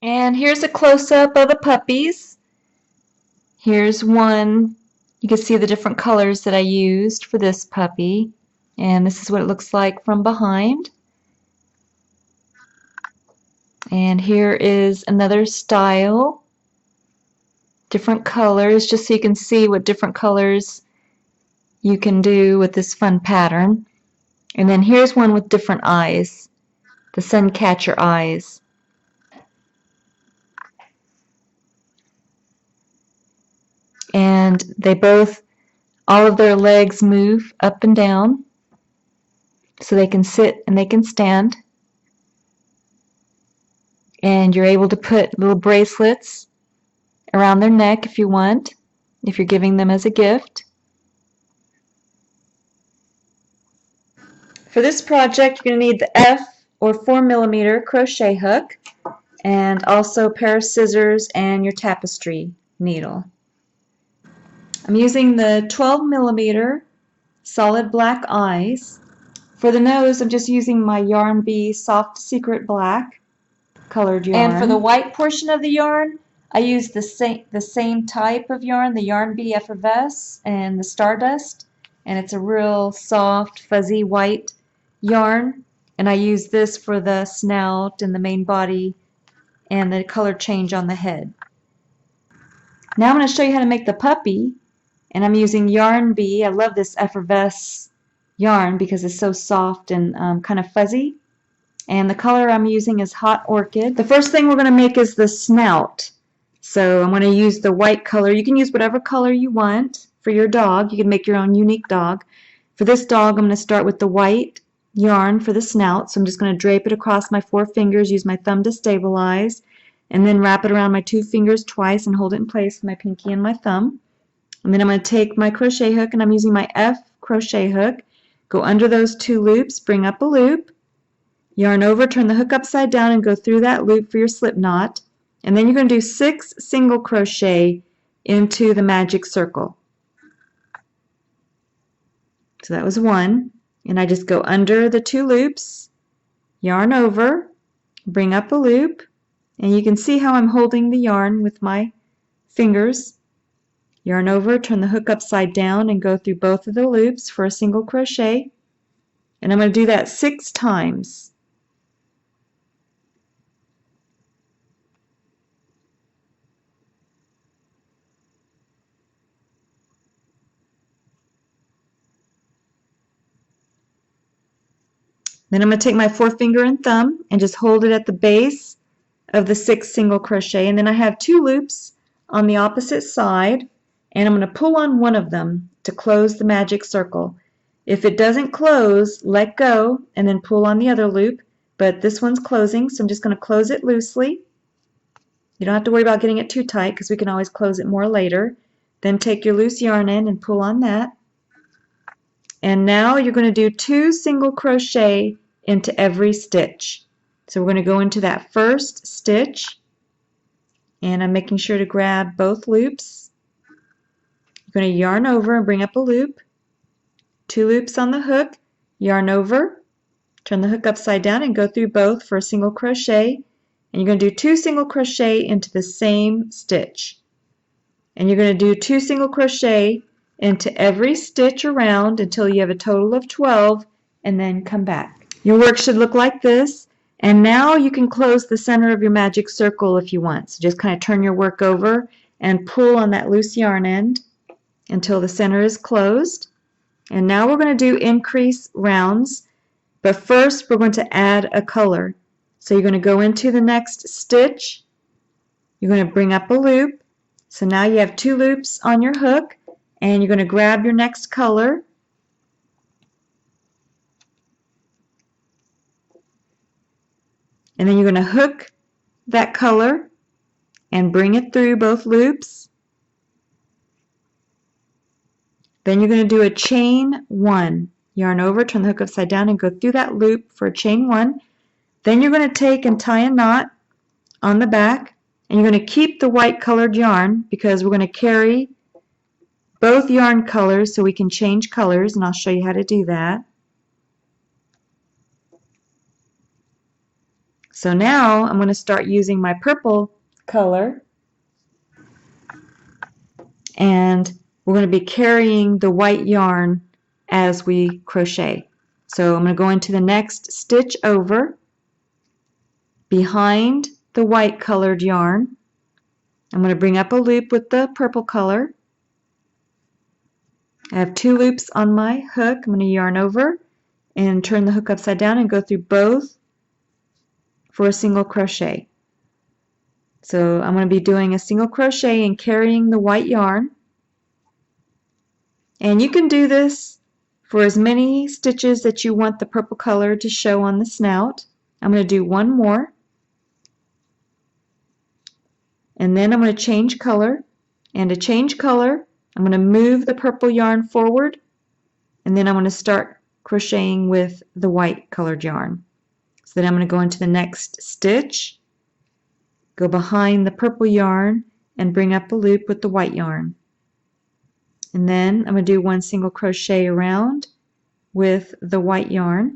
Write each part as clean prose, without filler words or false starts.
And here's a close-up of the puppies. Here's one. You can see the different colors that I used for this puppy. And this is what it looks like from behind. And here is another style. Different colors, just so you can see what different colors you can do with this fun pattern. And then here's one with different eyes, the sun catcher eyes. And they both, all of their legs move up and down, so they can sit and they can stand. And you're able to put little bracelets around their neck if you want, if you're giving them as a gift. For this project, you're going to need the F or 4mm crochet hook, and also a pair of scissors and your tapestry needle. I'm using the 12mm solid black eyes. For the nose, I'm just using my Yarn Bee Soft Secret Black colored yarn. And for the white portion of the yarn, I used the same type of yarn, the Yarn Bee Effervesce and the Stardust, and it's a real soft, fuzzy white yarn. And I use this for the snout and the main body and the color change on the head. Now I'm going to show you how to make the puppy, and I'm using Yarn Bee. I love this Effervesce yarn because it's so soft and kind of fuzzy. And the color I'm using is Hot Orchid. The first thing we're going to make is the snout. So I'm going to use the white color. You can use whatever color you want for your dog. You can make your own unique dog. For this dog, I'm going to start with the white yarn for the snout. So I'm just going to drape it across my 4 fingers, use my thumb to stabilize, and then wrap it around my 2 fingers twice and hold it in place with my pinky and my thumb. And then I'm going to take my crochet hook, and I'm using my F crochet hook, go under those 2 loops, bring up a loop, yarn over, turn the hook upside down and go through that loop for your slip knot. And then you're going to do 6 single crochet into the magic circle. So that was 1. And I just go under the 2 loops, yarn over, bring up a loop, and you can see how I'm holding the yarn with my fingers. Yarn over, turn the hook upside down and go through both of the loops for a single crochet. And I'm going to do that 6 times. Then I'm going to take my 4-finger and thumb and just hold it at the base of the 6 single crochet, and then I have 2 loops on the opposite side, and I'm going to pull on one of them to close the magic circle. If it doesn't close, let go and then pull on the other loop, but this one's closing, so I'm just going to close it loosely. You don't have to worry about getting it too tight because we can always close it more later. Then take your loose yarn in and pull on that. And now you're going to do 2 single crochet into every stitch. So we're going to go into that first stitch, and I'm making sure to grab both loops. You're going to yarn over and bring up a loop, 2 loops on the hook, yarn over, turn the hook upside down and go through both for a single crochet, and you're going to do 2 single crochet into the same stitch. And you're going to do 2 single crochet into every stitch around until you have a total of 12, and then come back. Your work should look like this, and now you can close the center of your magic circle if you want. So just kind of turn your work over and pull on that loose yarn end until the center is closed. And now we're going to do increase rounds, but first we're going to add a color. So you're going to go into the next stitch, you're going to bring up a loop, so now you have 2 loops on your hook, and you're going to grab your next color, and then you're going to hook that color and bring it through both loops. Then you're going to do a chain 1. Yarn over, turn the hook upside down and go through that loop for a chain 1. Then you're going to take and tie a knot on the back, and you're going to keep the white colored yarn because we're going to carry both yarn colors so we can change colors, and I'll show you how to do that. So now I'm going to start using my purple color, and we're going to be carrying the white yarn as we crochet. So I'm going to go into the next stitch over behind the white colored yarn. I'm going to bring up a loop with the purple color. I have 2 loops on my hook. I'm going to yarn over and turn the hook upside down and go through both for a single crochet. So I'm going to be doing a single crochet and carrying the white yarn. And you can do this for as many stitches that you want the purple color to show on the snout. I'm going to do one more. And then I'm going to change color. And to change color, I'm going to move the purple yarn forward. And then I'm going to start crocheting with the white colored yarn. So then I'm going to go into the next stitch, go behind the purple yarn, and bring up a loop with the white yarn. And then I'm going to do 1 single crochet around with the white yarn.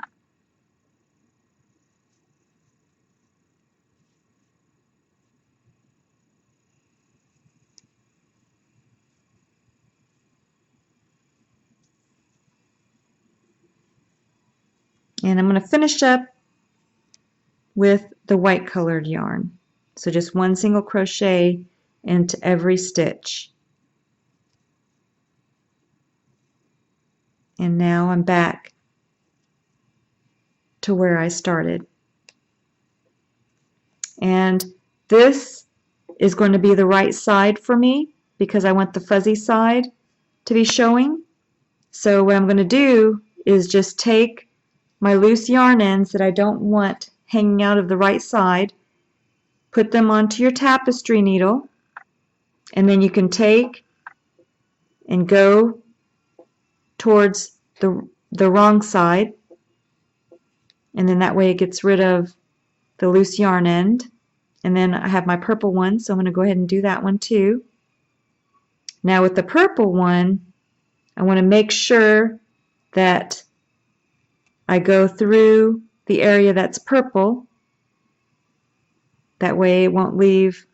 And I'm going to finish up with the white colored yarn. So just 1 single crochet into every stitch. And now I'm back to where I started. And this is going to be the right side for me because I want the fuzzy side to be showing. So what I'm going to do is just take my loose yarn ends that I don't want hanging out of the right side, put them onto your tapestry needle, and then you can take and go towards the wrong side, and then that way it gets rid of the loose yarn end. And then I have my purple one, so I'm going to go ahead and do that one too. Now with the purple one, I want to make sure that I go through the area that's purple. That way it won't leave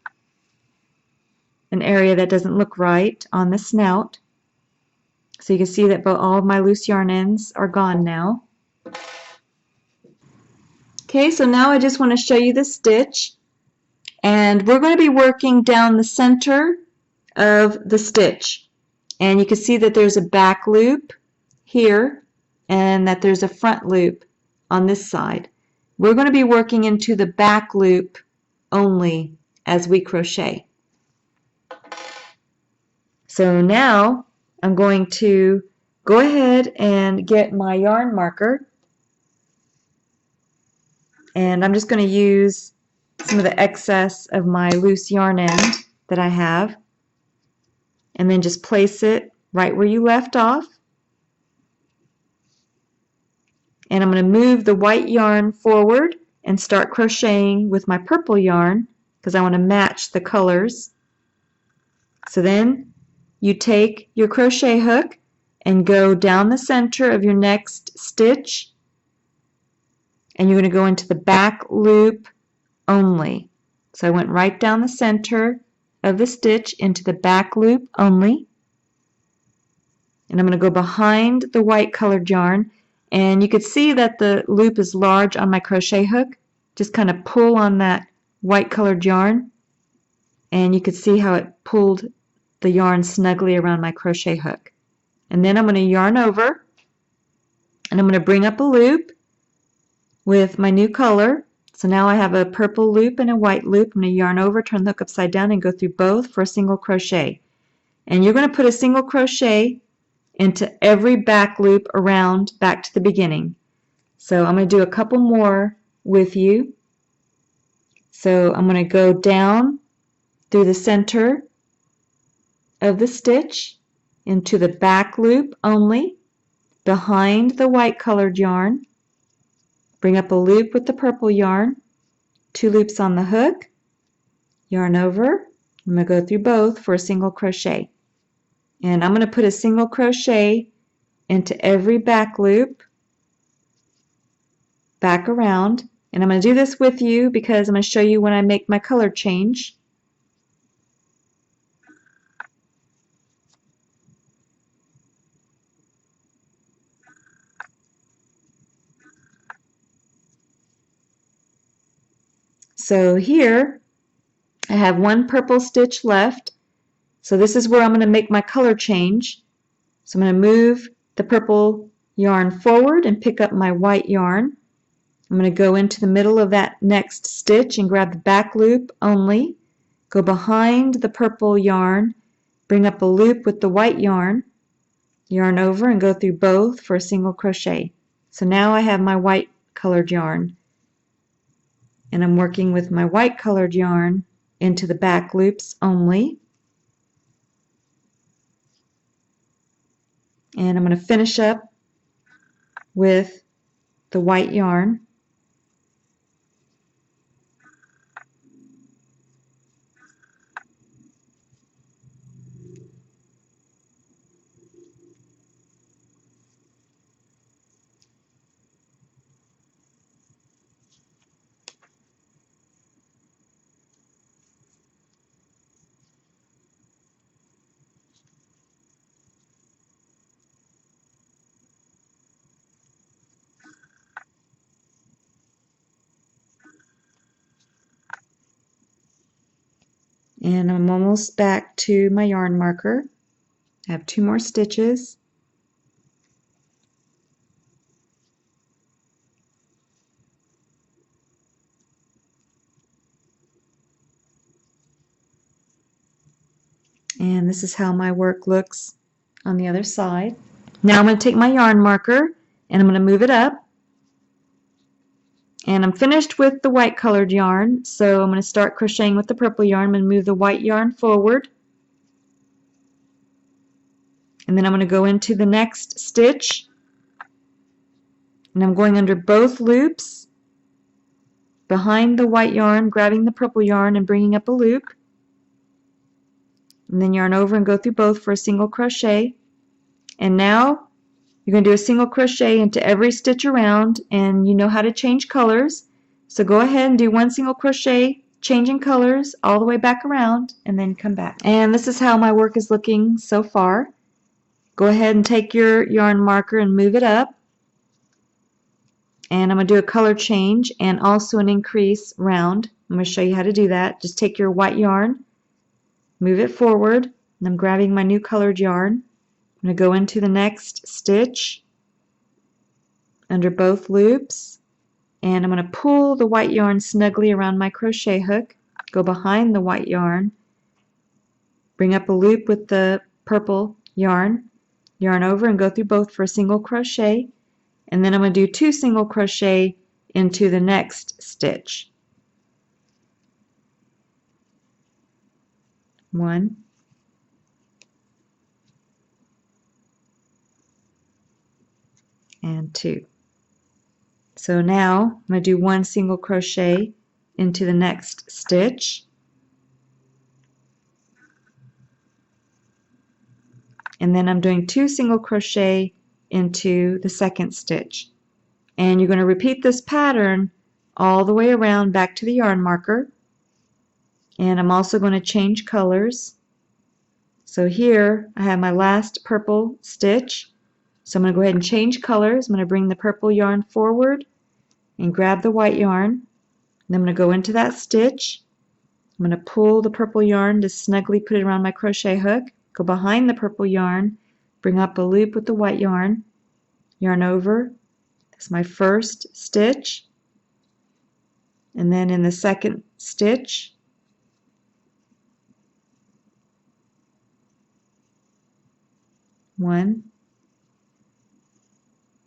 an area that doesn't look right on the snout. So you can see that all of my loose yarn ends are gone now. Okay, so now I just want to show you the stitch. And we're going to be working down the center of the stitch. And you can see that there's a back loop here and that there's a front loop on this side. We're going to be working into the back loop only as we crochet. So now I'm going to go ahead and get my yarn marker, and I'm just going to use some of the excess of my loose yarn end that I have, and then just place it right where you left off. And I'm going to move the white yarn forward and start crocheting with my purple yarn because I want to match the colors. So then you take your crochet hook and go down the center of your next stitch, and you're going to go into the back loop only. So I went right down the center of the stitch into the back loop only, and I'm going to go behind the white colored yarn, and you could see that the loop is large on my crochet hook. Just kind of pull on that white colored yarn, and you could see how it pulled the yarn snugly around my crochet hook. And then I'm going to yarn over, and I'm going to bring up a loop with my new color. So now I have a purple loop and a white loop. I'm going to yarn over, turn the hook upside down, and go through both for a single crochet. And you're going to put a single crochet into every back loop around back to the beginning. So I'm going to do a couple more with you. So I'm going to go down through the center of the stitch into the back loop only, behind the white colored yarn, bring up a loop with the purple yarn, 2 loops on the hook, yarn over. I'm going to go through both for a single crochet. And I'm going to put a single crochet into every back loop, back around, And I'm going to do this with you because I'm going to show you when I make my color change. So here I have one purple stitch left. So this is where I'm going to make my color change. So I'm going to move the purple yarn forward and pick up my white yarn. I'm going to go into the middle of that next stitch and grab the back loop only. Go behind the purple yarn, bring up a loop with the white yarn, yarn over and go through both for a single crochet. So now I have my white colored yarn. And I'm working with my white colored yarn into the back loops only. And I'm going to finish up with the white yarn. And I'm almost back to my yarn marker. I have 2 more stitches. And this is how my work looks on the other side. Now I'm going to take my yarn marker and I'm going to move it up. And I'm finished with the white colored yarn, so I'm going to start crocheting with the purple yarn. I'm going to move the white yarn forward. And then I'm going to go into the next stitch. And I'm going under both loops, behind the white yarn, grabbing the purple yarn and bringing up a loop. And then yarn over and go through both for a single crochet. And now you're going to do a single crochet into every stitch around, and you know how to change colors. So go ahead and do 1 single crochet, changing colors all the way back around, and then come back. And this is how my work is looking so far. Go ahead and take your yarn marker and move it up. And I'm going to do a color change and also an increase round. I'm going to show you how to do that. Just take your white yarn, move it forward, and I'm grabbing my new colored yarn. I'm going to go into the next stitch under both loops, and I'm going to pull the white yarn snugly around my crochet hook, go behind the white yarn, bring up a loop with the purple yarn, yarn over and go through both for a single crochet, and then I'm going to do 2 single crochet into the next stitch. 1, and 2. So now I'm going to do 1 single crochet into the next stitch, and then I'm doing 2 single crochet into the second stitch. And you're going to repeat this pattern all the way around back to the yarn marker. And I'm also going to change colors. So here I have my last purple stitch. So I'm going to go ahead and change colors. I'm going to bring the purple yarn forward and grab the white yarn. And I'm going to go into that stitch. I'm going to pull the purple yarn to snugly put it around my crochet hook. Go behind the purple yarn, bring up a loop with the white yarn, yarn over. That's my first stitch. And then in the second stitch, one,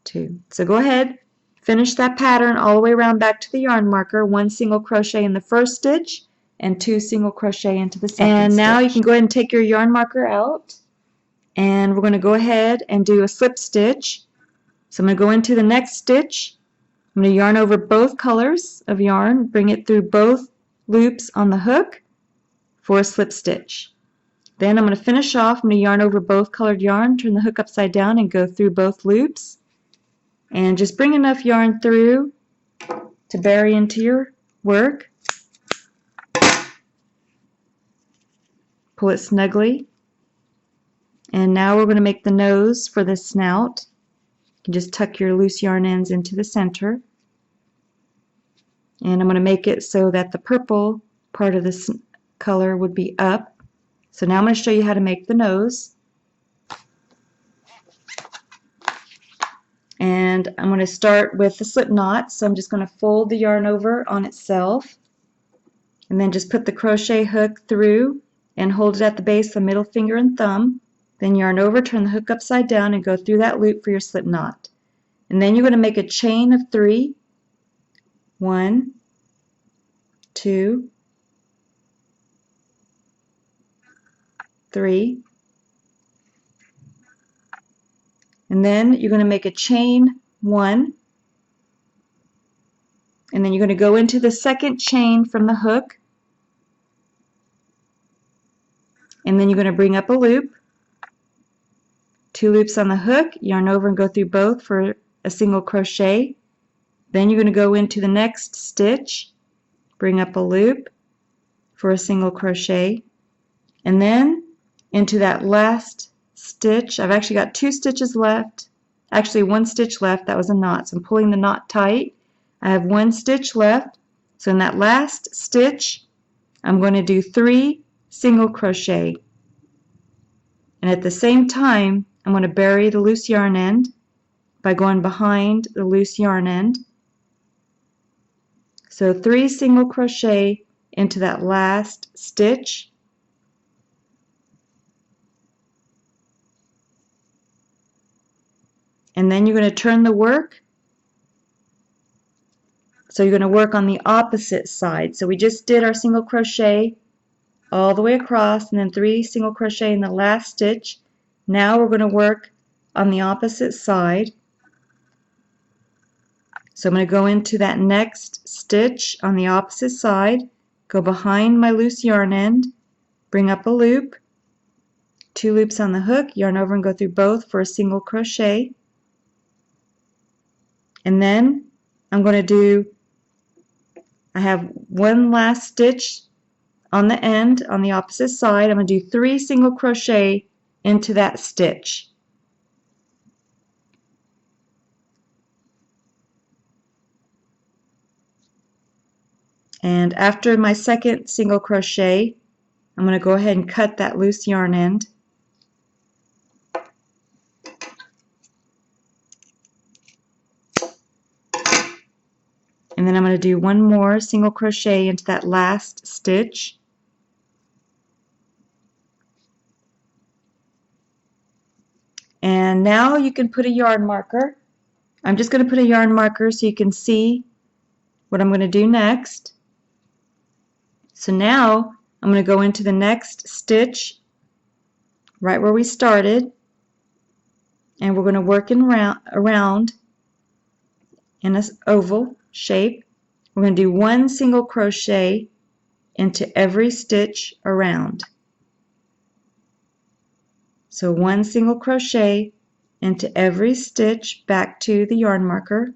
2. So go ahead, finish that pattern all the way around back to the yarn marker, 1 single crochet in the first stitch and 2 single crochet into the second stitch. And now you can go ahead and take your yarn marker out, and we're going to go ahead and do a slip stitch. So I'm going to go into the next stitch. I'm going to yarn over both colors of yarn, bring it through both loops on the hook for a slip stitch. Then I'm going to finish off. I'm going to yarn over both colored yarn, turn the hook upside down and go through both loops. And just bring enough yarn through to bury into your work. Pull it snugly. And now we're going to make the nose for the snout. You can just tuck your loose yarn ends into the center. And I'm going to make it so that the purple part of this color would be up. So now I'm going to show you how to make the nose. And I'm going to start with the slip knot. So I'm just going to fold the yarn over on itself. And then just put the crochet hook through and hold it at the base of the middle finger and thumb. Then yarn over, turn the hook upside down, and go through that loop for your slip knot. And then you're going to make a chain of 3. 1, 2, 3. And then you're going to make a chain 1. And then you're going to go into the second chain from the hook. And then you're going to bring up a loop. 2 loops on the hook, yarn over and go through both for a single crochet. Then you're going to go into the next stitch, bring up a loop for a single crochet, and then into that last stitch. I've actually got 2 stitches left, actually 1 stitch left. That was a knot, so I'm pulling the knot tight. I have 1 stitch left, so in that last stitch I'm going to do 3 single crochet, and at the same time I'm going to bury the loose yarn end by going behind the loose yarn end. So 3 single crochet into that last stitch. And then you're going to turn the work. So you're going to work on the opposite side. So we just did our single crochet all the way across and then 3 single crochet in the last stitch. Now we're going to work on the opposite side. So I'm going to go into that next stitch on the opposite side, go behind my loose yarn end, bring up a loop, 2 loops on the hook, yarn over and go through both for a single crochet. And then I'm going to do, I have 1 last stitch on the end on the opposite side. I'm going to do 3 single crochet into that stitch. And after my second single crochet, I'm going to go ahead and cut that loose yarn end. And then I'm going to do 1 more single crochet into that last stitch. And now you can put a yarn marker. I'm just going to put a yarn marker so you can see what I'm going to do next. So now I'm going to go into the next stitch right where we started, and we're going to work around in an oval shape. We're going to do 1 single crochet into every stitch around. So 1 single crochet into every stitch back to the yarn marker.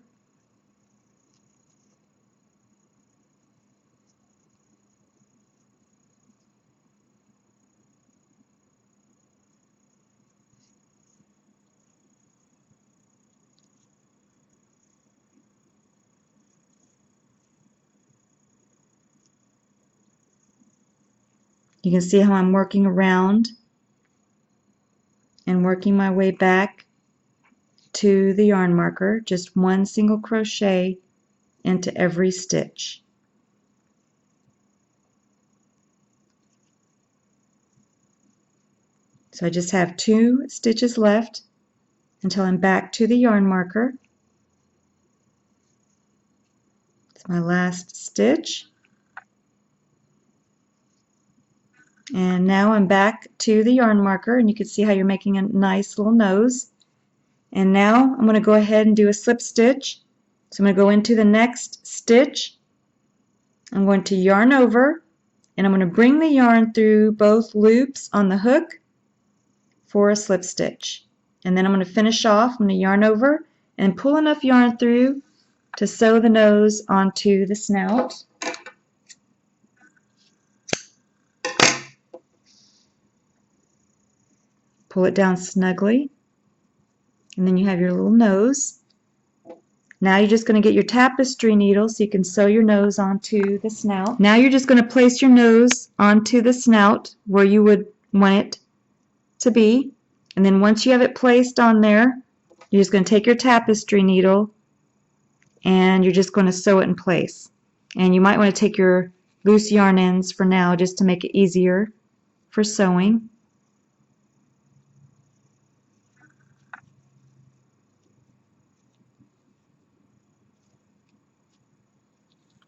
You can see how I'm working around and working my way back to the yarn marker, just 1 single crochet into every stitch. So I just have 2 stitches left until I'm back to the yarn marker. It's my last stitch. And now I'm back to the yarn marker, and you can see how you're making a nice little nose. And now I'm going to go ahead and do a slip stitch. So I'm going to go into the next stitch. I'm going to yarn over, and I'm going to bring the yarn through both loops on the hook for a slip stitch. And then I'm going to finish off. I'm going to yarn over and pull enough yarn through to sew the nose onto the snout. Pull it down snugly, and then you have your little nose. Now you're just going to get your tapestry needle so you can sew your nose onto the snout. Now you're just going to place your nose onto the snout where you would want it to be. And then once you have it placed on there, you're just going to take your tapestry needle and you're just going to sew it in place. And you might want to take your loose yarn ends for now just to make it easier for sewing.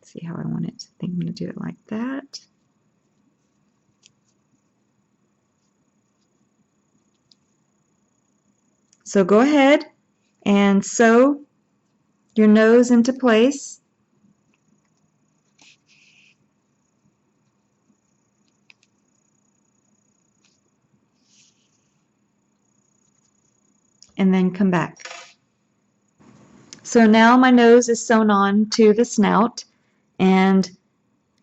See how I want it. I think I'm going to do it like that. So go ahead and sew your nose into place. And then come back. So now my nose is sewn on to the snout, and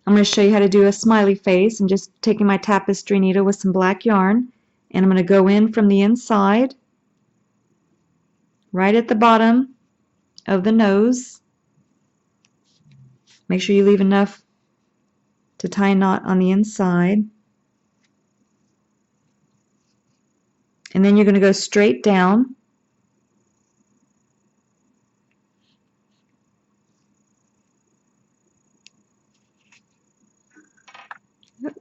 I'm going to show you how to do a smiley face. I'm just taking my tapestry needle with some black yarn, and I'm going to go in from the inside, right at the bottom of the nose. Make sure you leave enough to tie a knot on the inside. And then you're going to go straight down. Make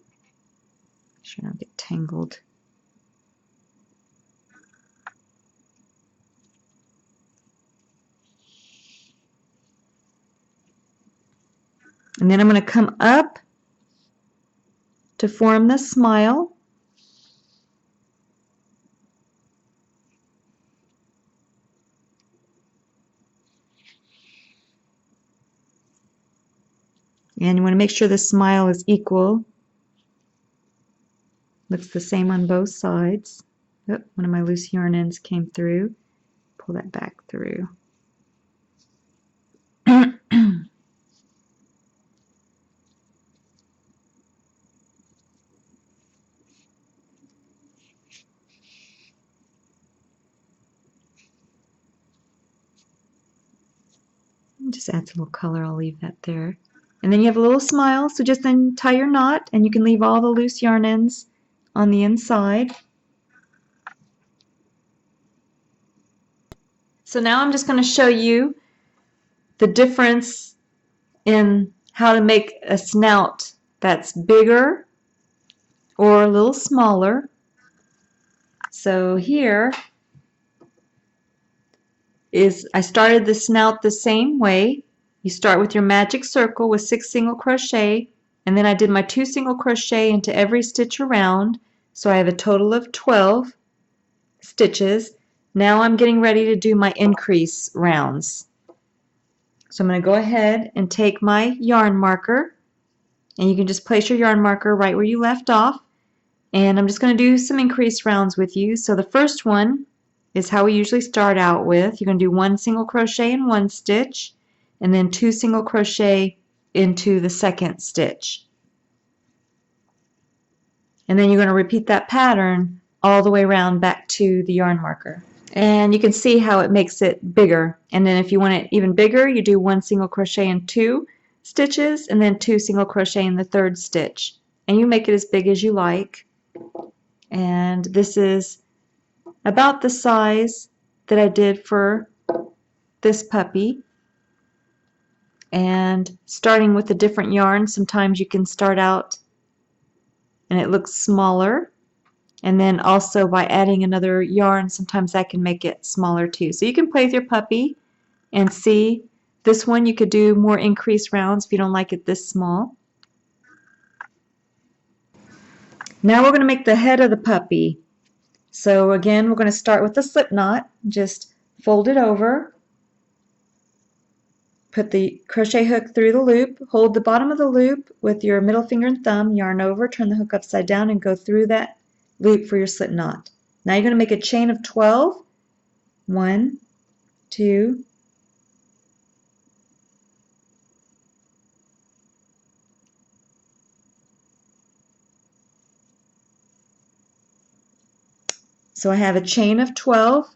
sure I don't get tangled. And then I'm going to come up to form the smile. And you want to make sure the smile is equal. Looks the same on both sides. Oh, one of my loose yarn ends came through. Pull that back through. Just adds a little color, I'll leave that there. And then you have a little smile, so just then tie your knot, and you can leave all the loose yarn ends on the inside. So now I'm just going to show you the difference in how to make a snout that's bigger or a little smaller. So here is, I started the snout the same way. You start with your magic circle with 6 single crochet, and then I did my 2 single crochet into every stitch around, so I have a total of 12 stitches. Now I'm getting ready to do my increase rounds. So I'm going to go ahead and take my yarn marker, and you can just place your yarn marker right where you left off, and I'm just going to do some increase rounds with you. So the first one is how we usually start out with. You're going to do 1 single crochet in one stitch, and then 2 single crochet into the second stitch. And then you're going to repeat that pattern all the way around back to the yarn marker. And you can see how it makes it bigger. And then if you want it even bigger, you do 1 single crochet in 2 stitches, and then 2 single crochet in the third stitch. And you make it as big as you like. And this is about the size that I did for this puppy. And starting with a different yarn, sometimes you can start out and it looks smaller, and then also by adding another yarn, sometimes that can make it smaller too. So you can play with your puppy and see. This one you could do more increase rounds if you don't like it this small. Now we're going to make the head of the puppy. So again, we're going to start with the slip knot. Just fold it over, put the crochet hook through the loop, hold the bottom of the loop with your middle finger and thumb, yarn over, turn the hook upside down, and go through that loop for your slip knot. Now you're going to make a chain of 12. 1, 2, So I have a chain of 12.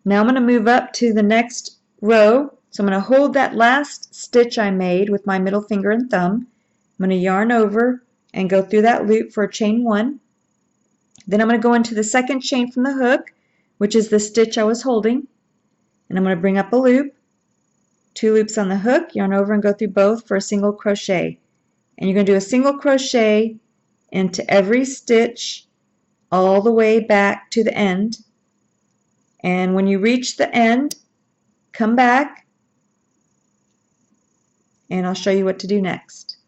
Now I'm going to move up to the next row. So I'm going to hold that last stitch I made with my middle finger and thumb. I'm going to yarn over and go through that loop for a chain 1. Then I'm going to go into the second chain from the hook, which is the stitch I was holding. And I'm going to bring up a loop, 2 loops on the hook, yarn over and go through both for a single crochet. And you're going to do a single crochet into every stitch all the way back to the end. And when you reach the end, come back and I'll show you what to do next.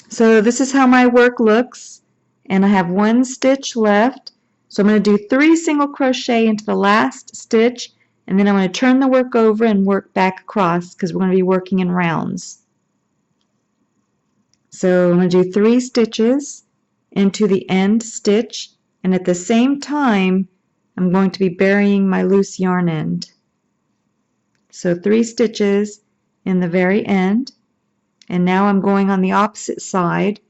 So this is how my work looks, and I have 1 stitch left. So I'm going to do 3 single crochet into the last stitch, and then I'm going to turn the work over and work back across because we're going to be working in rounds. So I'm going to do 3 stitches into the end stitch, and at the same time I'm going to be burying my loose yarn end. So 3 stitches in the very end, and now I'm going on the opposite side,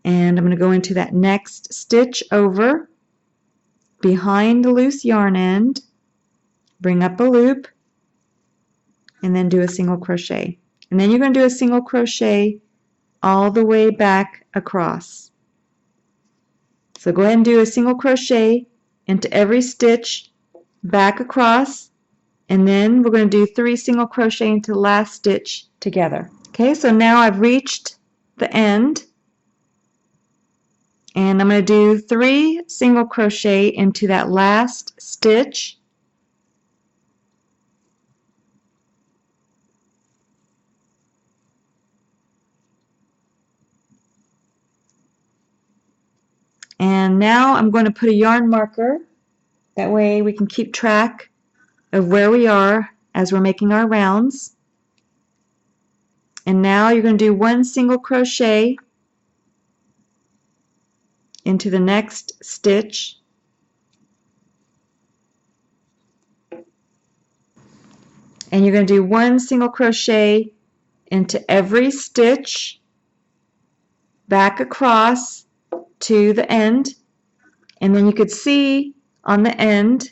and I'm going to go into that next stitch over behind the loose yarn end, bring up a loop, and then do a single crochet. And then you're going to do a single crochet all the way back across. So go ahead and do a single crochet into every stitch back across, and then we're going to do 3 single crochet into the last stitch together. Okay, so now I've reached the end, and I'm going to do 3 single crochet into that last stitch. And now I'm going to put a yarn marker. That way we can keep track of where we are as we're making our rounds. And now you're going to do 1 single crochet into the next stitch. And you're going to do 1 single crochet into every stitch back across to the end. And then you could see on the end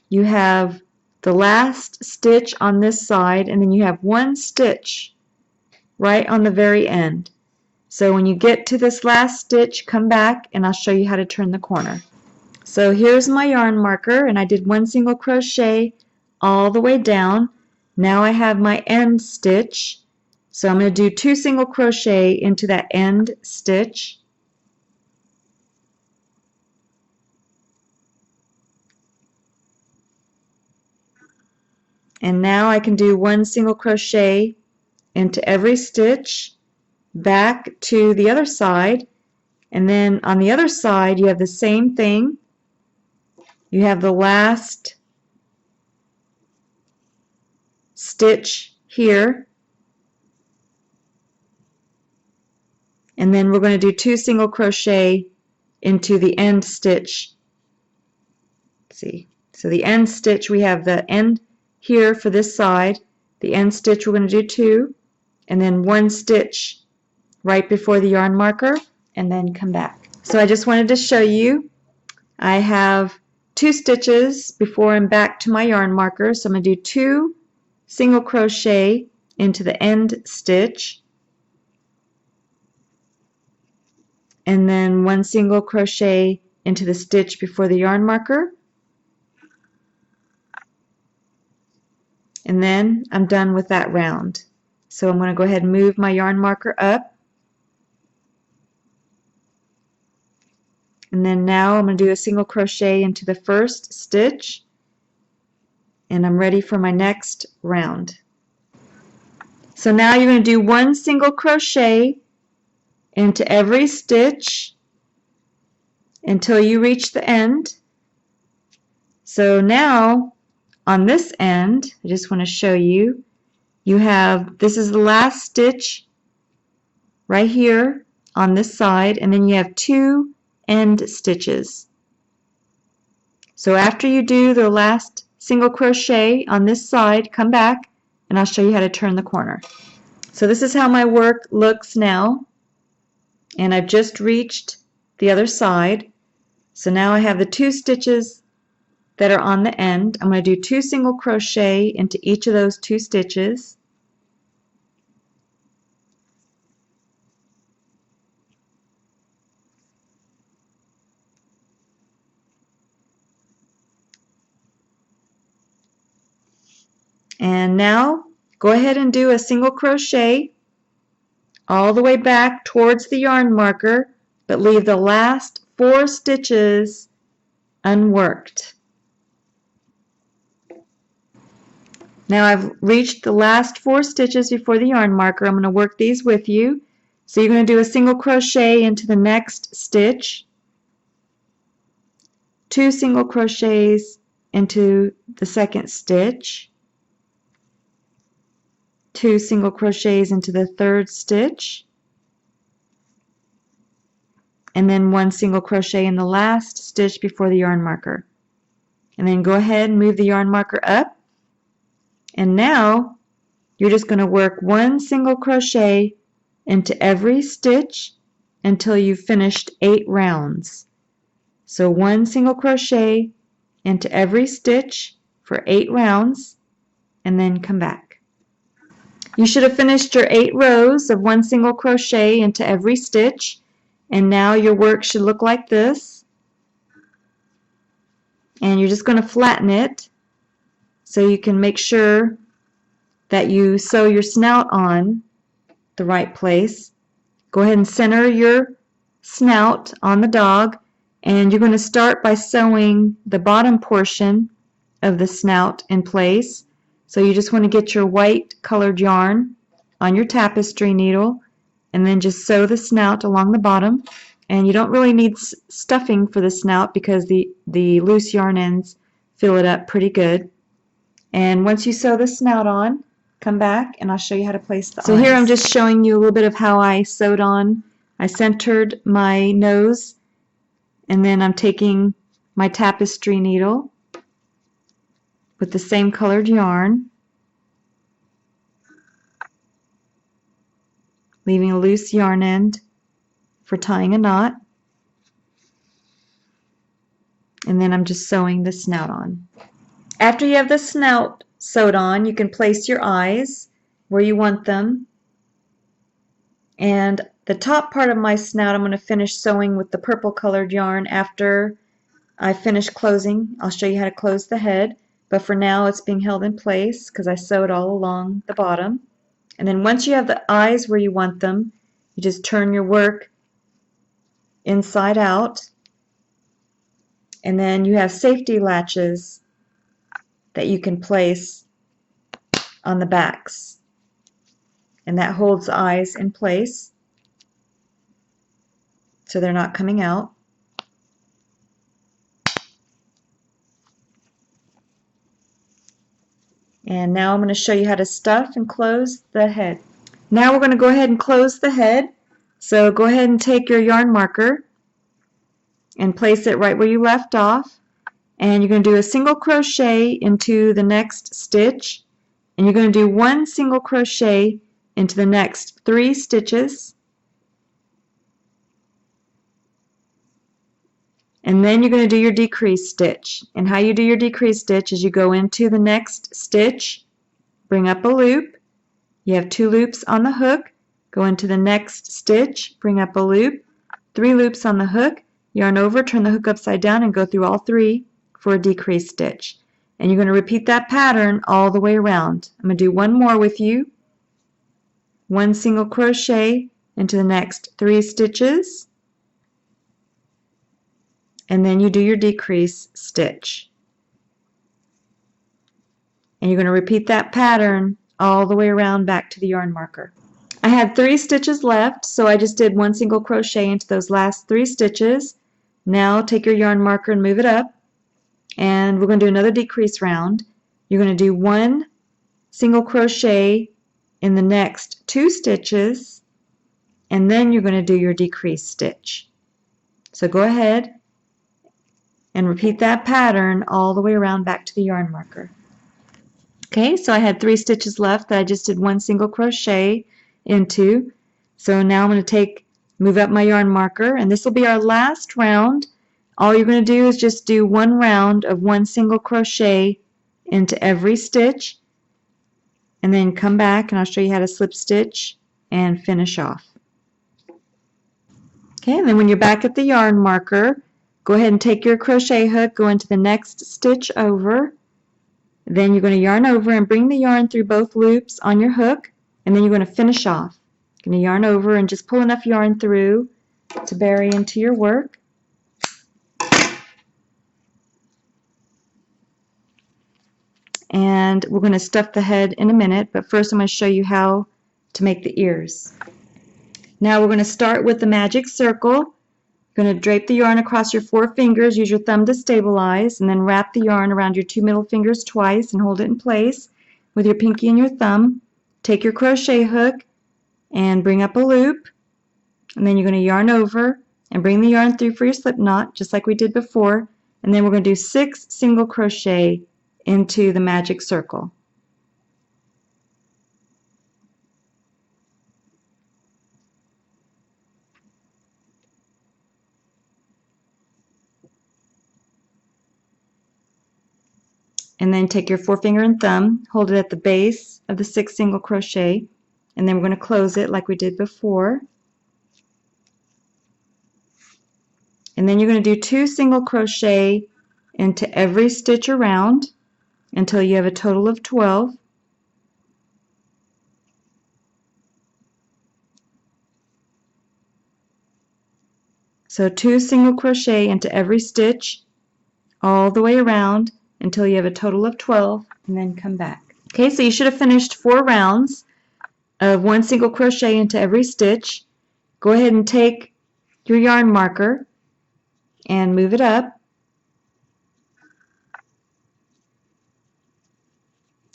you have the last stitch on this side, and then you have 1 stitch right on the very end. So when you get to this last stitch, come back and I'll show you how to turn the corner. So here's my yarn marker, and I did 1 single crochet all the way down. Now I have my end stitch, so I'm going to do 2 single crochet into that end stitch. And now I can do 1 single crochet into every stitch back to the other side, and then on the other side you have the same thing. You have the last stitch here, and then we're going to do 2 single crochet into the end stitch. Let's see, so the end stitch, we have the end here for this side, the end stitch we're going to do 2, and then 1 stitch right before the yarn marker, and then come back. So I just wanted to show you I have 2 stitches before I'm back to my yarn marker, so I'm going to do 2 single crochet into the end stitch, and then 1 single crochet into the stitch before the yarn marker, and then I'm done with that round. So I'm going to go ahead and move my yarn marker up, and then now I'm going to do a single crochet into the first stitch, and I'm ready for my next round. So now you're going to do 1 single crochet into every stitch until you reach the end. So now on this end, I just want to show you, you have, this is the last stitch right here on this side, and then you have 2 end stitches. So after you do the last single crochet on this side, come back and I'll show you how to turn the corner. So this is how my work looks now, and I've just reached the other side. So now I have the 2 stitches that are on the end. I'm going to do 2 single crochet into each of those 2 stitches. And now go ahead and do a single crochet all the way back towards the yarn marker, but leave the last 4 stitches unworked. Now I've reached the last 4 stitches before the yarn marker. I'm going to work these with you. So you're going to do a single crochet into the next stitch, 2 single crochets into the second stitch, 2 single crochets into the third stitch, and then 1 single crochet in the last stitch before the yarn marker. And then go ahead and move the yarn marker up. And now you're just going to work 1 single crochet into every stitch until you've finished 8 rounds. So 1 single crochet into every stitch for 8 rounds, and then come back. You should have finished your 8 rows of 1 single crochet into every stitch, and now your work should look like this. And you're just going to flatten it so you can make sure that you sew your snout on the right place. Go ahead and center your snout on the dog, and you're going to start by sewing the bottom portion of the snout in place. So you just want to get your white colored yarn on your tapestry needle and then just sew the snout along the bottom. And you don't really need stuffing for the snout because the loose yarn ends fill it up pretty good. And once you sew the snout on, come back and I'll show you how to place the eyes. So here I'm just showing you a little bit of how I sewed on. I centered my nose, and then I'm taking my tapestry needle with the same colored yarn, leaving a loose yarn end for tying a knot, and then I'm just sewing the snout on. After you have the snout sewed on, you can place your eyes where you want them, and the top part of my snout I'm going to finish sewing with the purple colored yarn after I finish closing. I'll show you how to close the head, but for now it's being held in place because I sewed all along the bottom. And then once you have the eyes where you want them, you just turn your work inside out, and then you have safety latches that you can place on the backs, and that holds the eyes in place so they're not coming out. And now I'm going to show you how to stuff and close the head. Now we're going to go ahead and close the head. So go ahead and take your yarn marker and place it right where you left off. And you're going to do a single crochet into the next stitch. And you're going to do 1 single crochet into the next 3 stitches. And then you're going to do your decrease stitch. And how you do your decrease stitch is you go into the next stitch, bring up a loop. You have 2 loops on the hook. Go into the next stitch, bring up a loop, 3 loops on the hook, yarn over, turn the hook upside down, and go through all 3 for a decrease stitch. And you're going to repeat that pattern all the way around. I'm going to do one more with you. 1 single crochet into the next 3 stitches. And then you do your decrease stitch. And you're going to repeat that pattern all the way around back to the yarn marker. I had 3 stitches left, so I just did 1 single crochet into those last 3 stitches. Now take your yarn marker and move it up, and we're going to do another decrease round. You're going to do 1 single crochet in the next 2 stitches, and then you're going to do your decrease stitch. So go ahead and repeat that pattern all the way around back to the yarn marker. Okay, so I had 3 stitches left that I just did 1 single crochet into. So now I'm going to move up my yarn marker, and this will be our last round all you're going to do is just do one round of one single crochet into every stitch, and then come back and I'll show you how to slip stitch and finish off. Okay, and then when you're back at the yarn marker, go ahead and take your crochet hook, go into the next stitch over, then you're going to yarn over and bring the yarn through both loops on your hook, and then you're going to finish off. You're going to yarn over and just pull enough yarn through to bury into your work. And we're going to stuff the head in a minute, but first I'm going to show you how to make the ears. Now we're going to start with the magic circle. You're going to drape the yarn across your 4 fingers, use your thumb to stabilize, and then wrap the yarn around your 2 middle fingers twice and hold it in place with your pinky and your thumb. Take your crochet hook and bring up a loop, and then you're going to yarn over and bring the yarn through for your slip knot, just like we did before, and then we're going to do 6 single crochet into the magic circle. And then take your forefinger and thumb, hold it at the base of the 6 single crochet, and then we're going to close it like we did before. And then you're going to do 2 single crochet into every stitch around until you have a total of 12. So 2 single crochet into every stitch all the way around until you have a total of 12, and then come back. Okay, so you should have finished 4 rounds of 1 single crochet into every stitch. Go ahead and take your yarn marker and move it up.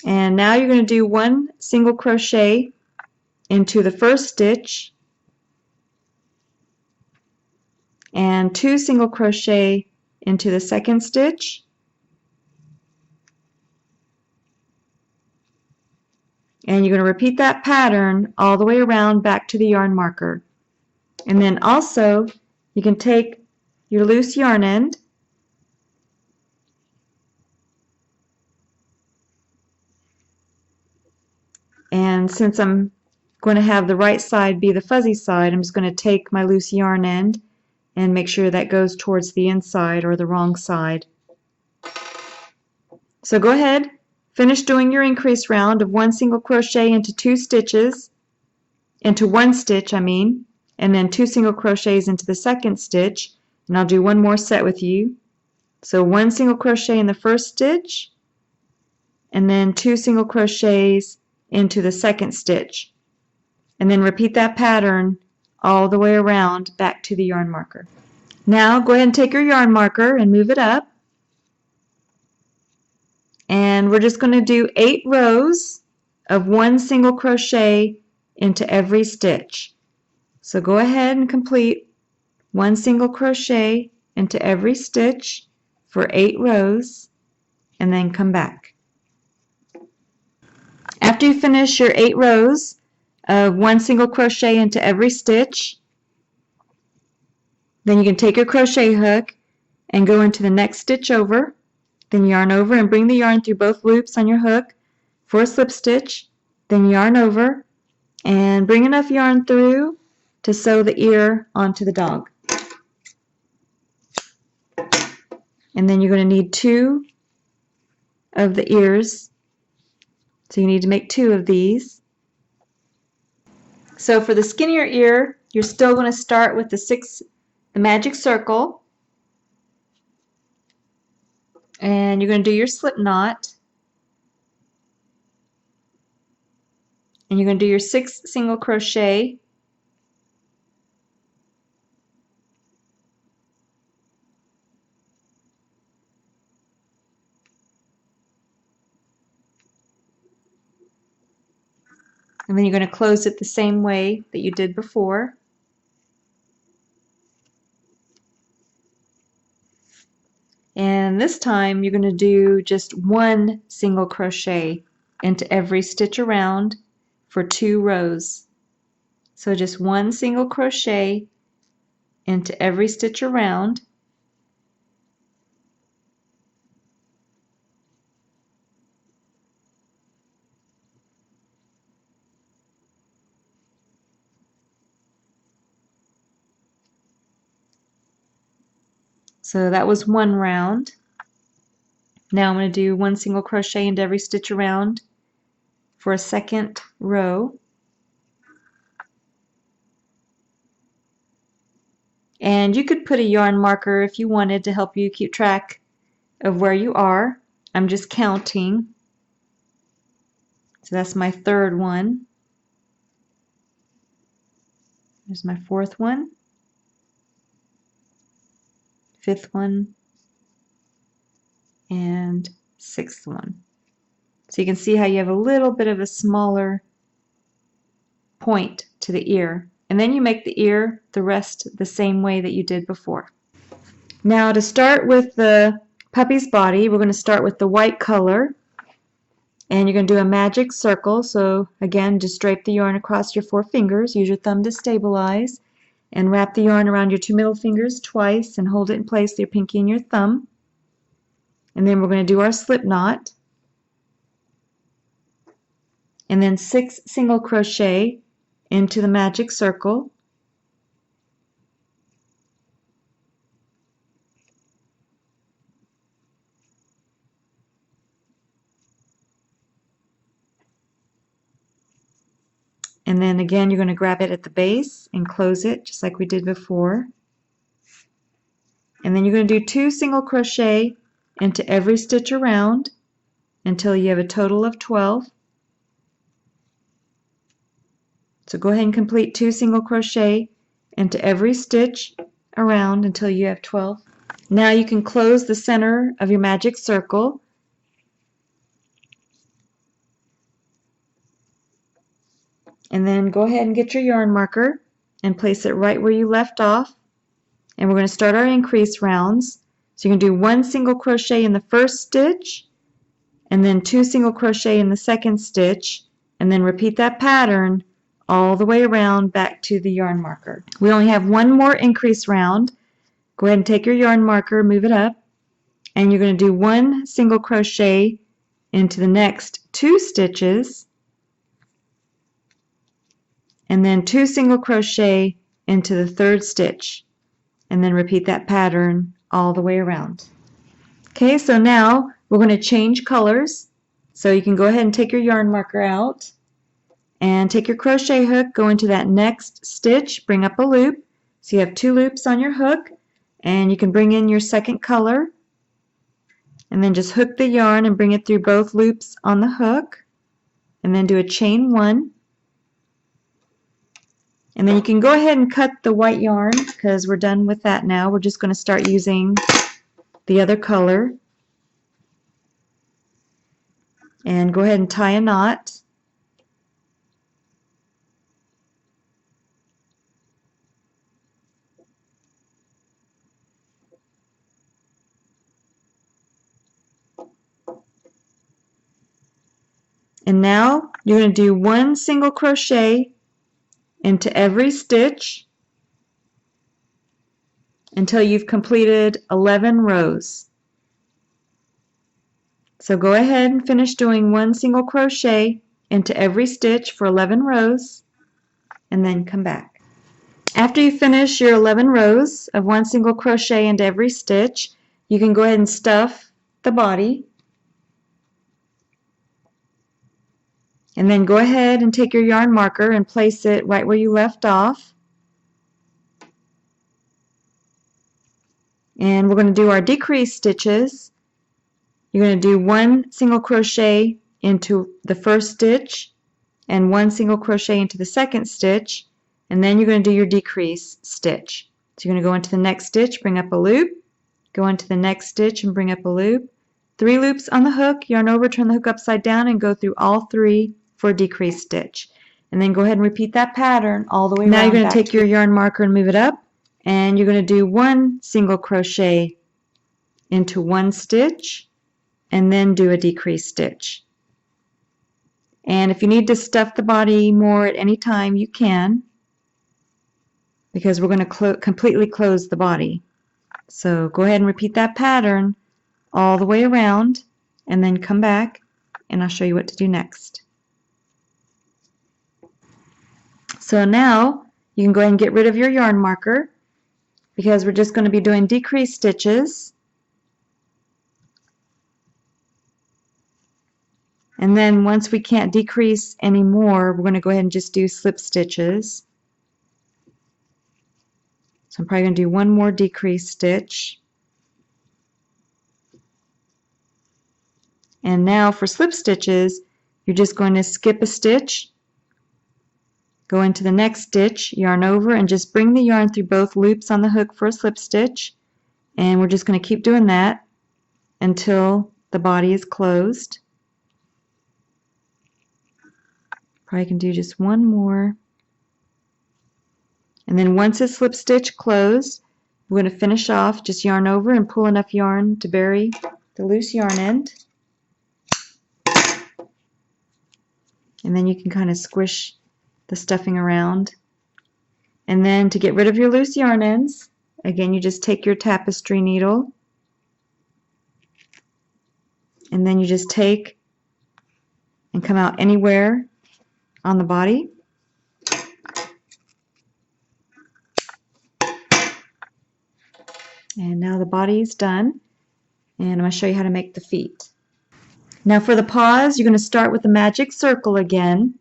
And now you're going to do 1 single crochet into the first stitch and 2 single crochet into the second stitch. And you're going to repeat that pattern all the way around back to the yarn marker. And then also you can take your loose yarn end and since I'm going to have the right side be the fuzzy side, I'm just going to take my loose yarn end and make sure that goes towards the inside or the wrong side. So go ahead, finish doing your increase round of 1 single crochet into 2 stitches, into 1 stitch and then 2 single crochets into the second stitch, and I'll do one more set with you. So 1 single crochet in the first stitch, and then 2 single crochets into the second stitch, and then repeat that pattern all the way around back to the yarn marker. Now go ahead and take your yarn marker and move it up, and we're just going to do 8 rows of 1 single crochet into every stitch. So go ahead and complete 1 single crochet into every stitch for 8 rows, and then come back. After you finish your 8 rows of 1 single crochet into every stitch, then you can take your crochet hook and go into the next stitch over, then yarn over and bring the yarn through both loops on your hook for a slip stitch, then yarn over and bring enough yarn through to sew the ear onto the dog. And then you're going to need 2 of the ears, so you need to make 2 of these. So for the skinnier ear, you're still going to start with the magic circle, and you're going to do your slip knot, and you're going to do your 6 single crochet, and then you're going to close it the same way that you did before. And this time you're going to do just 1 single crochet into every stitch around for 2 rows. So just 1 single crochet into every stitch around, So that was one round. Now I'm going to do one single crochet into every stitch around for a second row. And you could put a yarn marker if you wanted to help you keep track of where you are. I'm just counting. So that's my third one. There's my fourth one, fifth one, and sixth one. So you can see how you have a little bit of a smaller point to the ear. And then you make the ear the rest the same way that you did before. Now to start with the puppy's body, we're going to start with the white color. And you're going to do a magic circle. So again, just drape the yarn across your 4 fingers. Use your thumb to stabilize. And wrap the yarn around your 2 middle fingers twice and hold it in place with your pinky and your thumb. And then we're going to do our slip knot. And then 6 single crochet into the magic circle. And then again, you're going to grab it at the base and close it just like we did before. And then you're going to do 2 single crochet into every stitch around until you have a total of 12. So go ahead and complete 2 single crochet into every stitch around until you have 12. Now you can close the center of your magic circle. And then go ahead and get your yarn marker and place it right where you left off. And we're going to start our increase rounds. So you can do 1 single crochet in the first stitch, and then 2 single crochet in the second stitch, and then repeat that pattern all the way around back to the yarn marker. We only have one more increase round. Go ahead and take your yarn marker, move it up, and you're going to do 1 single crochet into the next 2 stitches, and then 2 single crochet into the third stitch, and then repeat that pattern all the way around. Okay, so now we're going to change colors. So you can go ahead and take your yarn marker out and take your crochet hook, go into that next stitch, bring up a loop. So you have 2 loops on your hook, and you can bring in your second color, and then just hook the yarn and bring it through both loops on the hook, and then do a chain 1. And then you can go ahead and cut the white yarn because we're done with that now. We're just going to start using the other color. And go ahead and tie a knot. And now you're going to do 1 single crochet into every stitch until you've completed 11 rows. So go ahead and finish doing 1 single crochet into every stitch for 11 rows, and then come back. After you finish your 11 rows of 1 single crochet into every stitch, you can go ahead and stuff the body. And then go ahead and take your yarn marker and place it right where you left off. And we're going to do our decrease stitches. You're going to do 1 single crochet into the first stitch and 1 single crochet into the second stitch, and then you're going to do your decrease stitch. So you're going to go into the next stitch, bring up a loop, go into the next stitch and bring up a loop, 3 loops on the hook, yarn over, turn the hook upside down, and go through all 3 for a decrease stitch. And then go ahead and repeat that pattern all the way around. Now you're going to take your yarn marker and move it up, and you're going to do 1 single crochet into 1 stitch, and then do a decrease stitch. And if you need to stuff the body more at any time, you can, because we're going to completely close the body. So go ahead and repeat that pattern all the way around, and then come back and I'll show you what to do next. So now you can go ahead and get rid of your yarn marker, because we're just going to be doing decreased stitches. And then once we can't decrease anymore, we're going to go ahead and just do slip stitches. So I'm probably going to do one more decrease stitch. And now for slip stitches, you're just going to skip a stitch, go into the next stitch, yarn over, and just bring the yarn through both loops on the hook for a slip stitch. And we're just going to keep doing that until the body is closed. Probably can do just one more. And then once it's slip stitch closed, we're going to finish off, just yarn over and pull enough yarn to bury the loose yarn end. And then you can kind of squish the stuffing around. And then to get rid of your loose yarn ends, again, you just take your tapestry needle and then you just take and come out anywhere on the body. And now the body is done, and I'm going to show you how to make the feet. Now for the paws, you're going to start with the magic circle again.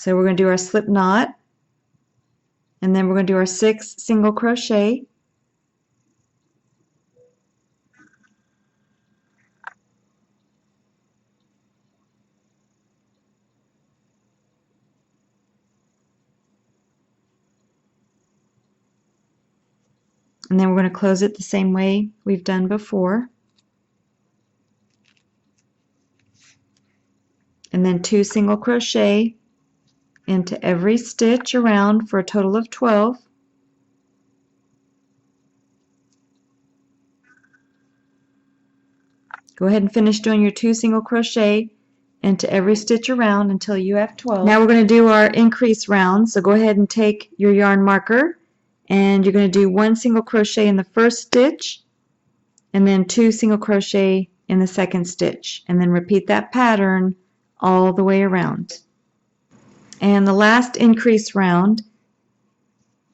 So we're going to do our slip knot, and then we're going to do our 6 single crochet. And then we're going to close it the same way we've done before. And then 2 single crochet into every stitch around for a total of 12. Go ahead and finish doing your 2 single crochet into every stitch around until you have 12. Now we're going to do our increase round, so go ahead and take your yarn marker and you're going to do 1 single crochet in the first stitch and then 2 single crochet in the second stitch, and then repeat that pattern all the way around. And the last increase round,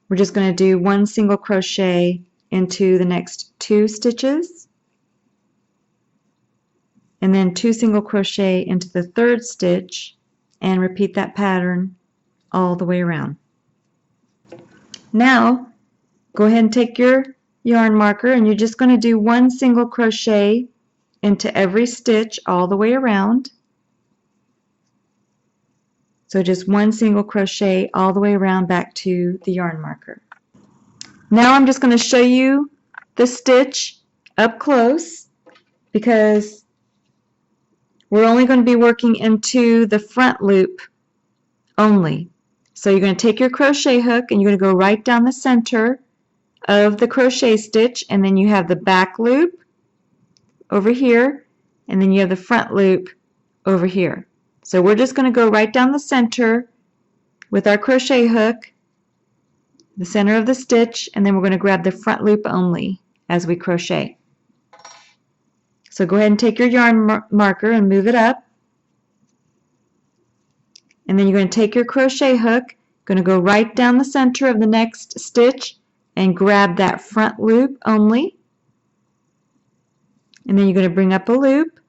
we're just going to do 1 single crochet into the next 2 stitches and then 2 single crochet into the third stitch and repeat that pattern all the way around. Now go ahead and take your yarn marker and you're just going to do 1 single crochet into every stitch all the way around. So just 1 single crochet all the way around back to the yarn marker. Now I'm just going to show you the stitch up close because we're only going to be working into the front loop only. So you're going to take your crochet hook and you're going to go right down the center of the crochet stitch, and then you have the back loop over here and then you have the front loop over here. So we're just going to go right down the center with our crochet hook, the center of the stitch, and then we're going to grab the front loop only as we crochet. So go ahead and take your yarn marker and move it up. And then you're going to take your crochet hook, going to go right down the center of the next stitch and grab that front loop only. And then you're going to bring up a loop,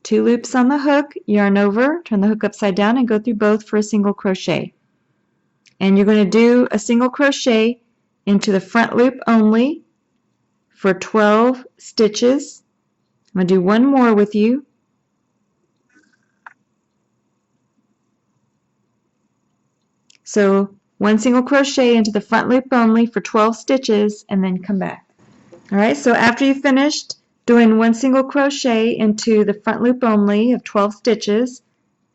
2 loops on the hook, yarn over, turn the hook upside down and go through both for a single crochet. And you're going to do a single crochet into the front loop only for 12 stitches. I'm going to do one more with you. So 1 single crochet into the front loop only for 12 stitches and then come back. Alright, so after you've finished doing 1 single crochet into the front loop only of 12 stitches,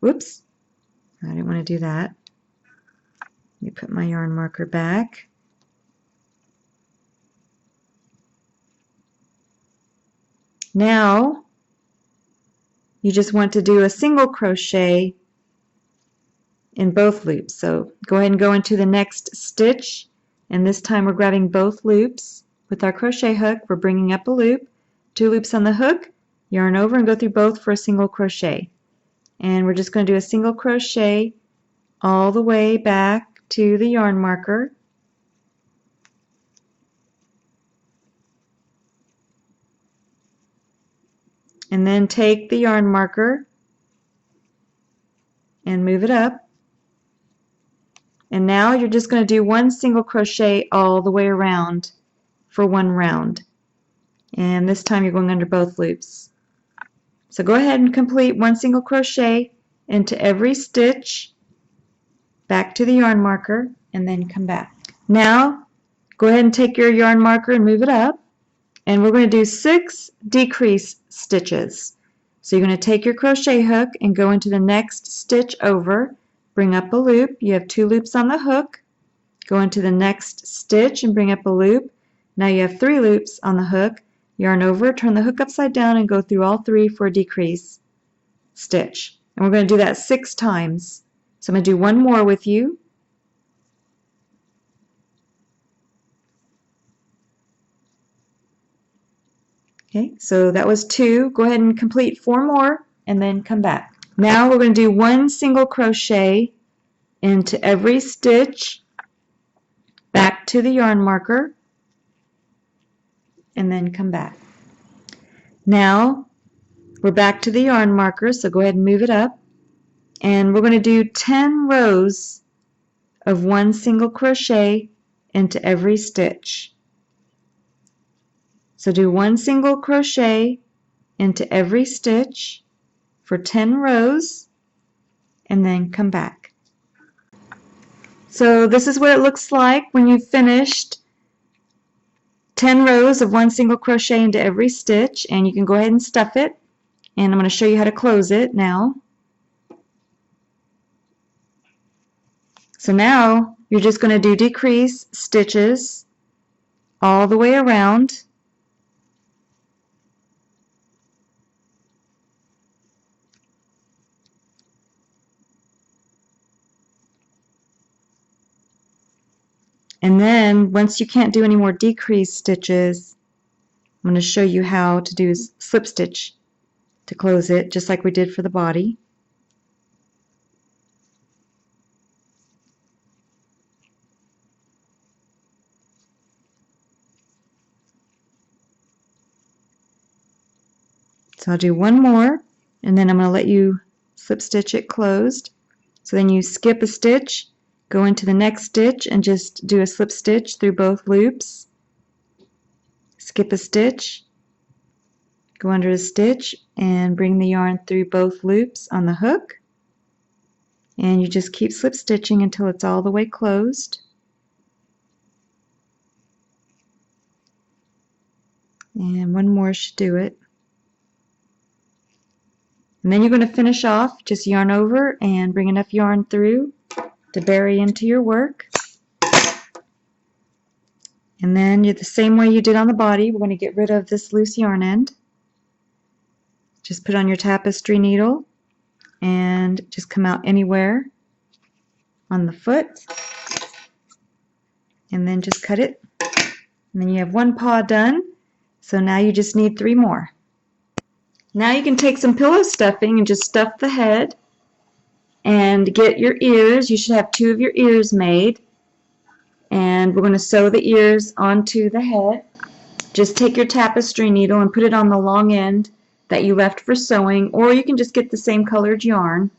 whoops, I didn't want to do that. Let me put my yarn marker back. Now you just want to do a single crochet in both loops. So go ahead and go into the next stitch, and this time we're grabbing both loops with our crochet hook. We're bringing up a loop, 2 loops on the hook, yarn over and go through both for a single crochet. And we're just going to do a single crochet all the way back to the yarn marker. And then take the yarn marker and move it up. And now you're just going to do one single crochet all the way around for one round. And this time you're going under both loops. So go ahead and complete one single crochet into every stitch, back to the yarn marker, and then come back. Now go ahead and take your yarn marker and move it up, and we're going to do 6 decrease stitches. So you're going to take your crochet hook and go into the next stitch over, bring up a loop. You have 2 loops on the hook. Go into the next stitch and bring up a loop. Now you have 3 loops on the hook. Yarn over, turn the hook upside down, and go through all 3 for a decrease stitch. And we're going to do that 6 times. So I'm going to do one more with you. Okay, so that was 2. Go ahead and complete 4 more and then come back. Now we're going to do one single crochet into every stitch, back to the yarn marker, and then come back. Now we're back to the yarn marker, so go ahead and move it up. And we're going to do 10 rows of one single crochet into every stitch. So do one single crochet into every stitch for 10 rows and then come back. So this is what it looks like when you've finished 10 rows of one single crochet into every stitch, and you can go ahead and stuff it, and I'm going to show you how to close it now. So now you're just going to do decrease stitches all the way around. And then once you can't do any more decrease stitches, I'm going to show you how to do slip stitch to close it, just like we did for the body. So I'll do one more, and then I'm going to let you slip stitch it closed. So then you skip a stitch, go into the next stitch, and just do a slip stitch through both loops. Skip a stitch, go under a stitch, and bring the yarn through both loops on the hook. And you just keep slip stitching until it's all the way closed. And one more should do it. And then you're going to finish off, just yarn over and bring enough yarn through to bury into your work. And then the same way you did on the body, we're going to get rid of this loose yarn end. Just put on your tapestry needle and just come out anywhere on the foot. And then just cut it. And then you have one paw done. So now you just need 3 more. Now you can take some pillow stuffing and just stuff the head and get your ears. You should have 2 of your ears made. And we're going to sew the ears onto the head. Just take your tapestry needle and put it on the long end that you left for sewing, or you can just get the same colored yarn.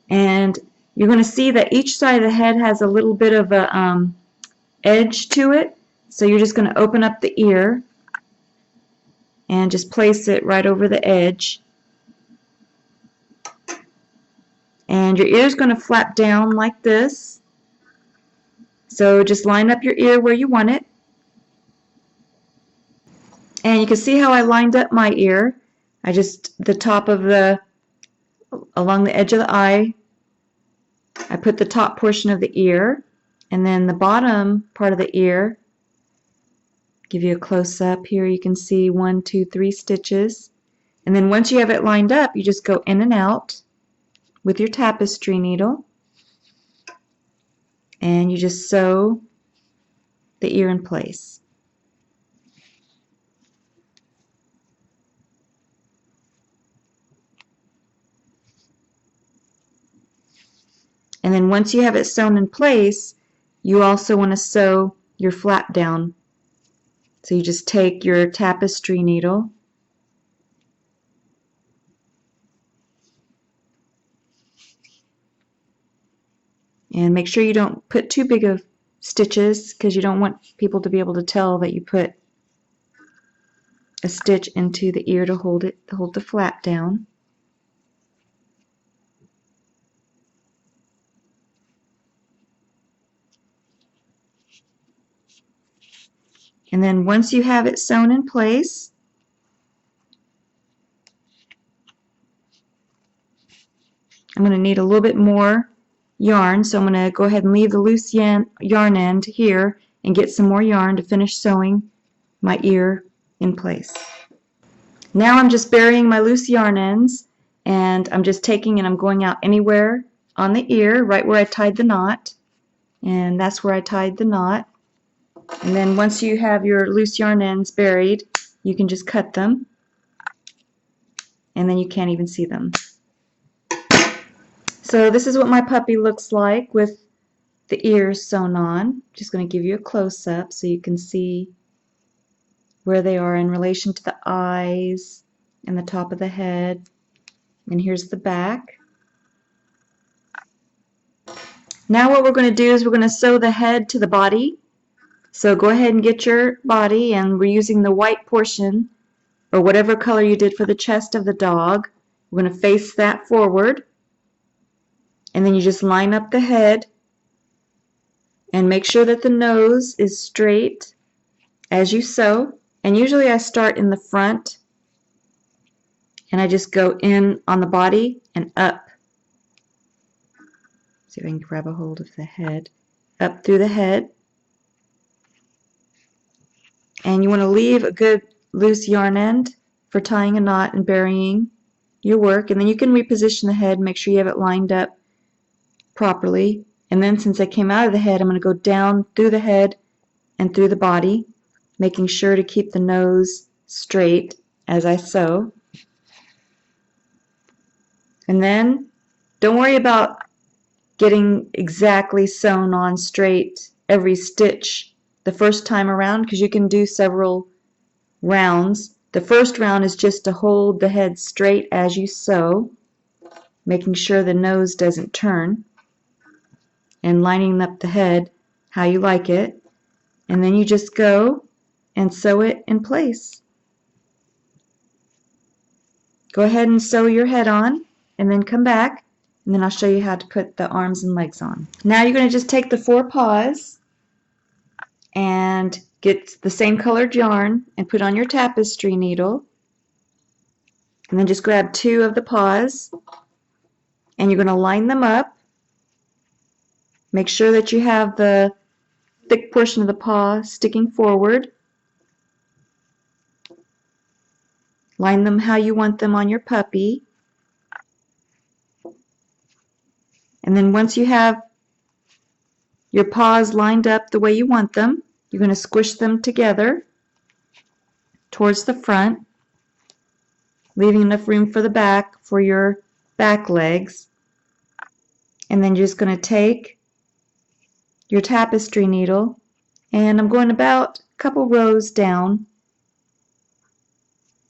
And you're going to see that each side of the head has a little bit of a edge to it. So you're just going to open up the ear and just place it right over the edge. And your ear is going to flap down like this. So just line up your ear where you want it. And you can see how I lined up my ear. The top of along the edge of the eye, I put the top portion of the ear, and then the bottom part of the ear, give you a close-up here, you can see 1, 2, 3 stitches. And then once you have it lined up, you just go in and out with your tapestry needle, and you just sew the ear in place. And then once you have it sewn in place, you also want to sew your flap down. So you just take your tapestry needle and make sure you don't put too big of stitches because you don't want people to be able to tell that you put a stitch into the ear to hold the flap down. And then once you have it sewn in place, I'm going to need a little bit more yarn, so I'm going to go ahead and leave the loose yarn end here and get some more yarn to finish sewing my ear in place. Now I'm just burying my loose yarn ends, and I'm just taking and I'm going out anywhere on the ear, right where I tied the knot, and that's where I tied the knot. And then once you have your loose yarn ends buried, you can just cut them, and then you can't even see them. So this is what my puppy looks like with the ears sewn on. Just going to give you a close-up so you can see where they are in relation to the eyes and the top of the head. And here's the back. Now what we're going to do is we're going to sew the head to the body. So go ahead and get your body, and we're using the white portion or whatever color you did for the chest of the dog. We're going to face that forward, and then you just line up the head and make sure that the nose is straight as you sew. And usually I start in the front and I just go in on the body and up. See if I can grab a hold of the head. Up through the head. And you want to leave a good loose yarn end for tying a knot and burying your work. And then you can reposition the head and make sure you have it lined up properly. And then since I came out of the head, I'm going to go down through the head and through the body, making sure to keep the nose straight as I sew. And then don't worry about getting exactly sewn on straight every stitch the first time around, because you can do several rounds. The first round is just to hold the head straight as you sew, making sure the nose doesn't turn, and lining up the head how you like it. And then you just go and sew it in place. Go ahead and sew your head on, and then come back, and then I'll show you how to put the arms and legs on. Now you're going to just take the 4 paws and get the same colored yarn and put on your tapestry needle, and then just grab 2 of the paws, and you're going to line them up. Make sure that you have the thick portion of the paw sticking forward. Line them how you want them on your puppy. And then once you have your paws lined up the way you want them, you're going to squish them together towards the front, leaving enough room for the back for your back legs. And then you're just going to take your tapestry needle, and I'm going about a couple rows down,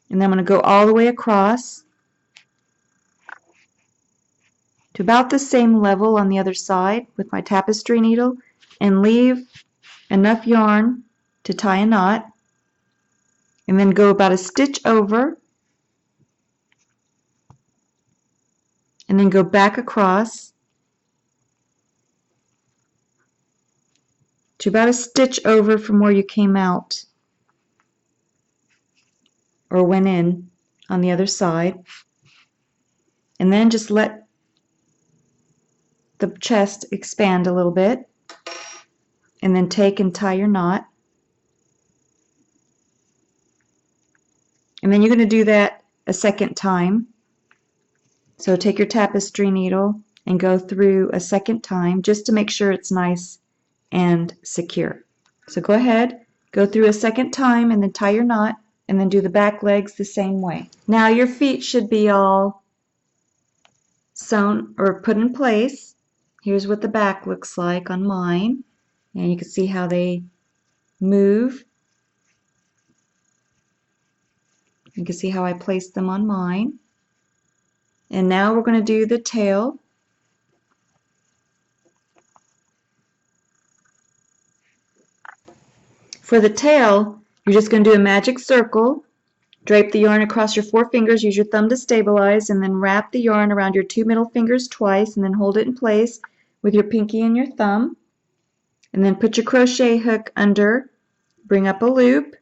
and then I'm going to go all the way across to about the same level on the other side with my tapestry needle, and leave enough yarn to tie a knot, and then go about a stitch over, and then go back across to about a stitch over from where you came out or went in on the other side, and then just let the chest expand a little bit, and then take and tie your knot. And then you're going to do that a second time. So take your tapestry needle and go through a second time just to make sure it's nice and secure. So go ahead, go through a second time, and then tie your knot, and then do the back legs the same way. Now your feet should be all sewn or put in place. Here's what the back looks like on mine. And you can see how they move. You can see how I placed them on mine. And now we're going to do the tail. For the tail, you're just going to do a magic circle. Drape the yarn across your 4 fingers, use your thumb to stabilize, and then wrap the yarn around your 2 middle fingers twice, and then hold it in place with your pinky and your thumb. And then put your crochet hook under, bring up a loop,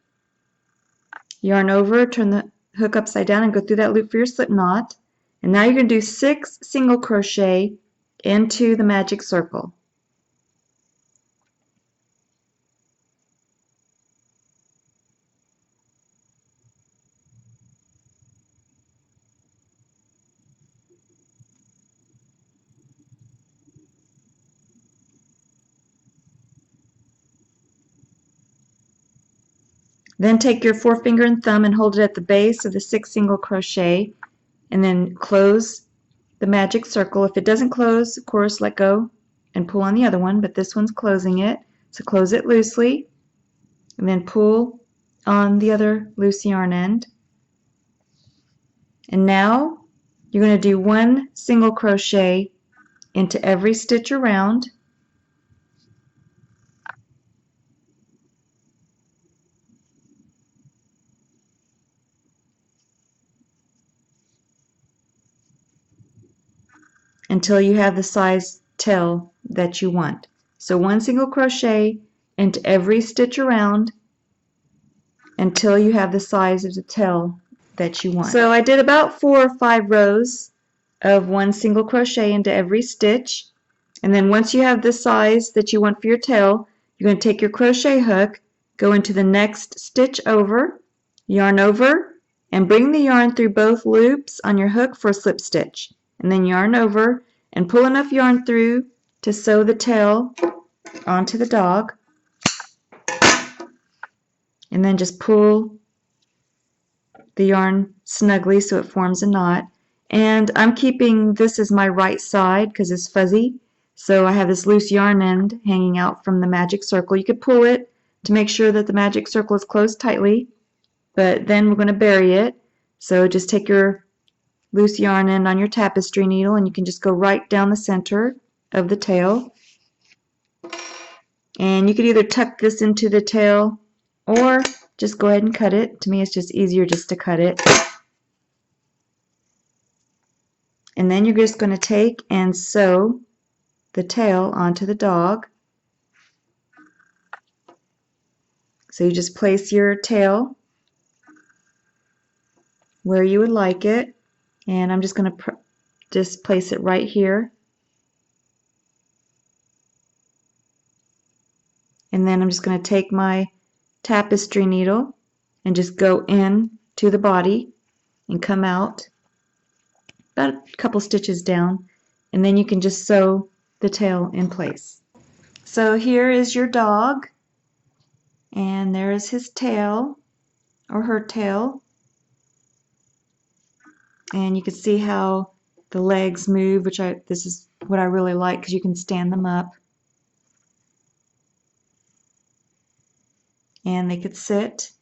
yarn over, turn the hook upside down, and go through that loop for your slip knot. And now you're going to do 6 single crochet into the magic circle. Then take your 4 finger and thumb and hold it at the base of the 6 single crochet, and then close the magic circle. If it doesn't close, of course, let go and pull on the other one, but this one's closing it. So close it loosely, and then pull on the other loose yarn end. And now you're going to do 1 single crochet into every stitch around. Until you have the size tail that you want. So 1 single crochet into every stitch around until you have the size of the tail that you want. So I did about 4 or 5 rows of 1 single crochet into every stitch, and then once you have the size that you want for your tail, you're going to take your crochet hook, go into the next stitch over, yarn over, and bring the yarn through both loops on your hook for a slip stitch, and then yarn over and pull enough yarn through to sew the tail onto the dog, and then just pull the yarn snugly so it forms a knot. And I'm keeping this as my right side because it's fuzzy, so I have this loose yarn end hanging out from the magic circle. You could pull it to make sure that the magic circle is closed tightly, but then we're going to bury it. So just take your loose yarn end on your tapestry needle and you can just go right down the center of the tail. And you could either tuck this into the tail or just go ahead and cut it. To me, it's just easier just to cut it. And then you're just going to take and sew the tail onto the dog. So you just place your tail where you would like it. And I'm just going to just place it right here. And then I'm just going to take my tapestry needle and just go in to the body and come out about a couple stitches down, and then you can just sew the tail in place. So here is your dog, and there is his tail or her tail, and you can see how the legs move, which this is what I really like because you can stand them up and they could sit.